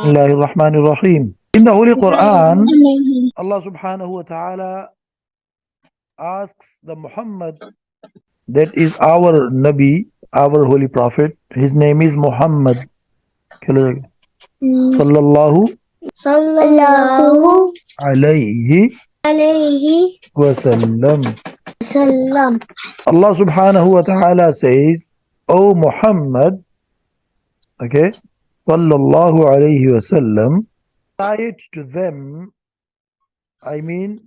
Bismillahirrahmanirrahim. In the Holy Quran, Allah subhanahu wa ta'ala asks the Muhammad, that is our Nabi, our Holy Prophet. His name is Muhammad. Sallallahu Sallallahu alayhi alayhi wasallam. wasallam. Allah subhanahu wa ta'ala says, O Muhammad, okay, sallallahu alayhi wasallam, recite to them,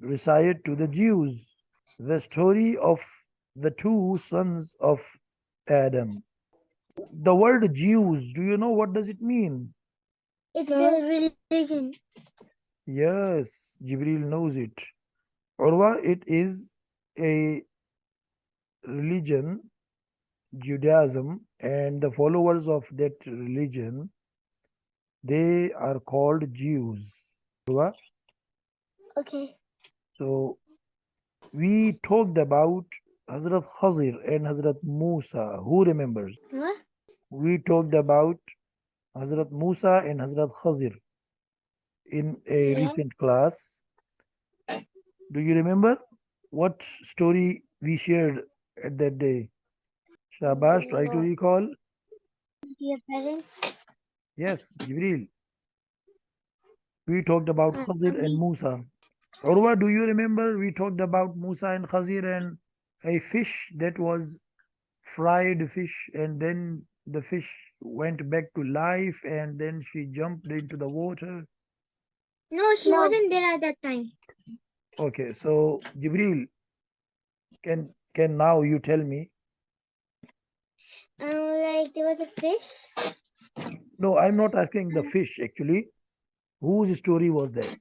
recite to the Jews, the story of the two sons of Adam. The word Jews, do you know what does it mean? It's a religion. Yes, Jibril knows it. Urwa, it is a religion, Judaism, and the followers of that religion, they are called Jews. Urwa? Okay. So, we talked about Hazrat Khazir and Hazrat Musa. Who remembers? What? We talked about Hazrat Musa and Hazrat Khazir in a recent class. Do you remember what story we shared at that day? Shabash, try to recall. Dear parents. Yes, Jibril. We talked about Khazir and Musa. Urwa, do you remember we talked about Musa and Khazir and a fish that was fried fish, and then the fish went back to life and then she jumped into the water? No, she wasn't there at that time. Okay, so Jibril, can now you tell me? Like there was a fish. No, I'm not asking the fish actually. Whose story was that?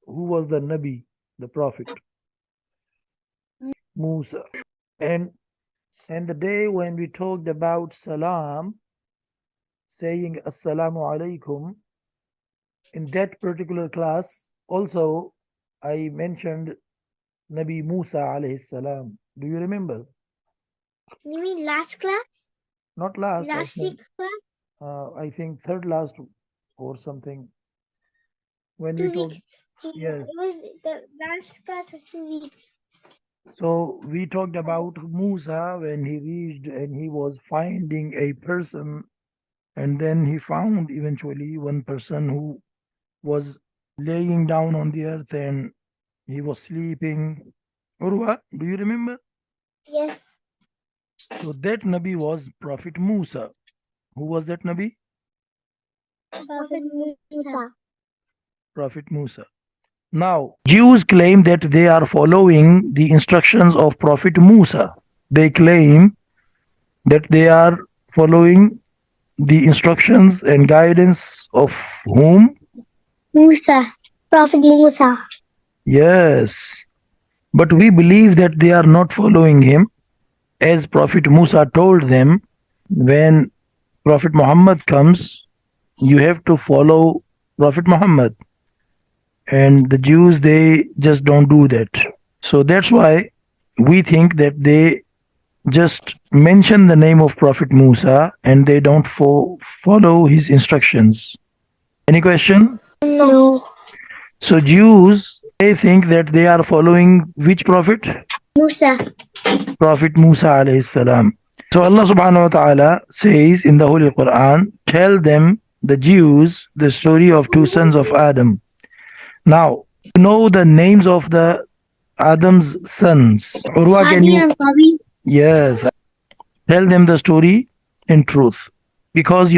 Who was the Nabi, the Prophet? Musa. And the day when we talked about salam, saying assalamu alaikum, in that particular class also I mentioned Nabi Musa alayhi salam. Do you remember? You mean last class? Not last. Last week class? I think third last or something. When 2 we talked, weeks. yes. The last class was 2 weeks. So we talked about Musa when he reached and he was finding a person, and then he found eventually one person who was laying down on the earth and he was sleeping. Urwa, do you remember? Yes. So that Nabi was Prophet Musa. Who was that Nabi? Prophet Musa. Prophet Musa. Now, Jews claim that they are following the instructions of Prophet Musa. They claim that they are following the instructions and guidance of whom? Musa. Prophet Musa. Yes. But we believe that they are not following him, as Prophet Musa told them, when Prophet Muhammad comes, you have to follow Prophet Muhammad. And the Jews, they just don't do that. So that's why we think that they just mention the name of Prophet Musa and they don't follow his instructions. Any question? No. So Jews, they think that they are following which prophet? Musa. Prophet Musa alayhi salam. So Allah subhanahu wa ta'ala says in the Holy Quran, tell them, the Jews, the story of two sons of Adam. Now, you know the names of the Adam's sons. Urwa, can you? Yes. Tell them the story in truth. Because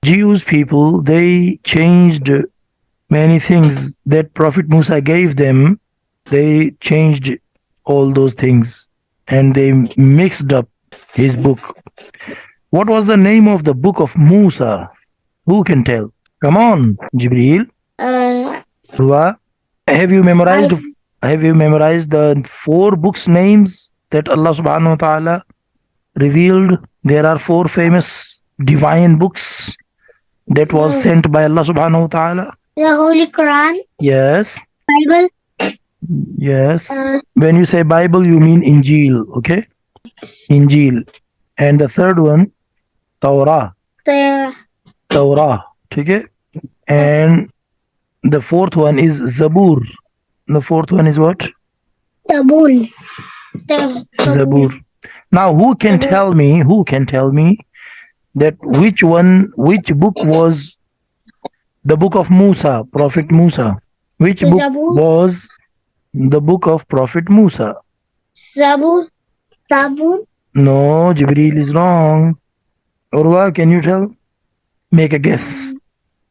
Jews people, they changed many things that Prophet Musa gave them. They changed all those things and they mixed up his book. What was the name of the book of Musa? Who can tell? Come on, Jibril. Urwa, have you memorized the 4 books names that Allah subhanahu wa ta'ala revealed? There are 4 famous divine books that was sent by Allah subhanahu wa ta'ala. The Holy Quran. Yes. Bible. Yes. When you say Bible, you mean Injil, okay? Injil. And the third one, Taurah. The Taurah. Okay? And the fourth one is Zabur. The fourth one is what? Tabul. Zabur. Now, who can tell me? Who can tell me that which book was the book of Musa, Prophet Musa? Which book Zabur. was the book of Prophet Musa? Zabur. Zabur. No, Jibreel is wrong. Urwa, can you tell? Make a guess.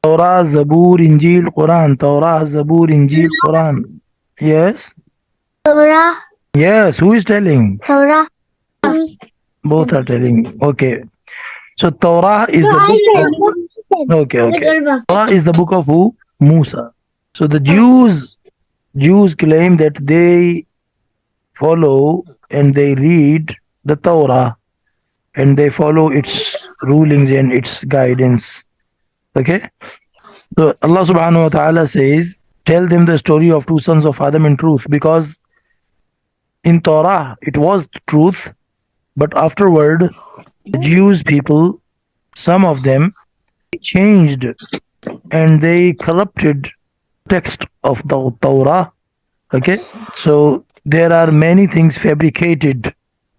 Taurah, Zabur, Injil, Quran. Taurah, Zabur, Injil, Quran. Yes? Taurah. Yes, who is telling? Taurah. Both are telling. Okay. So Taurah is the book of, okay. Taurah is the book of who? Musa. So the Jews claim that they follow and they read the Torah and they follow its rulings and its guidance. Okay? So Allah subhanahu wa ta'ala says, tell them the story of two sons of Adam in truth, because in Torah it was truth, but afterward the Jews people, some of them changed and they corrupted text of the Torah. Okay, so there are many things fabricated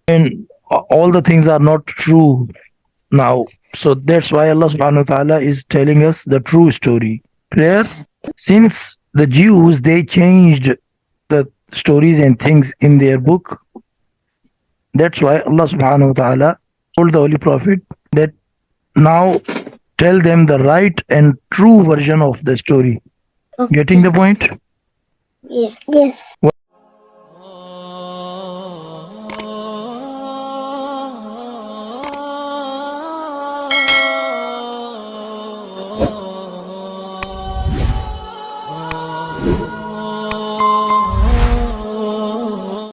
and all the things are not true now. So that's why Allah subhanahu wa ta'ala is telling us the true story. Clear? Since the Jews they changed the stories and things in their book, that's why Allah subhanahu wa ta'ala told the Holy Prophet that now tell them the right and true version of the story. Getting the point? Yes. Yes.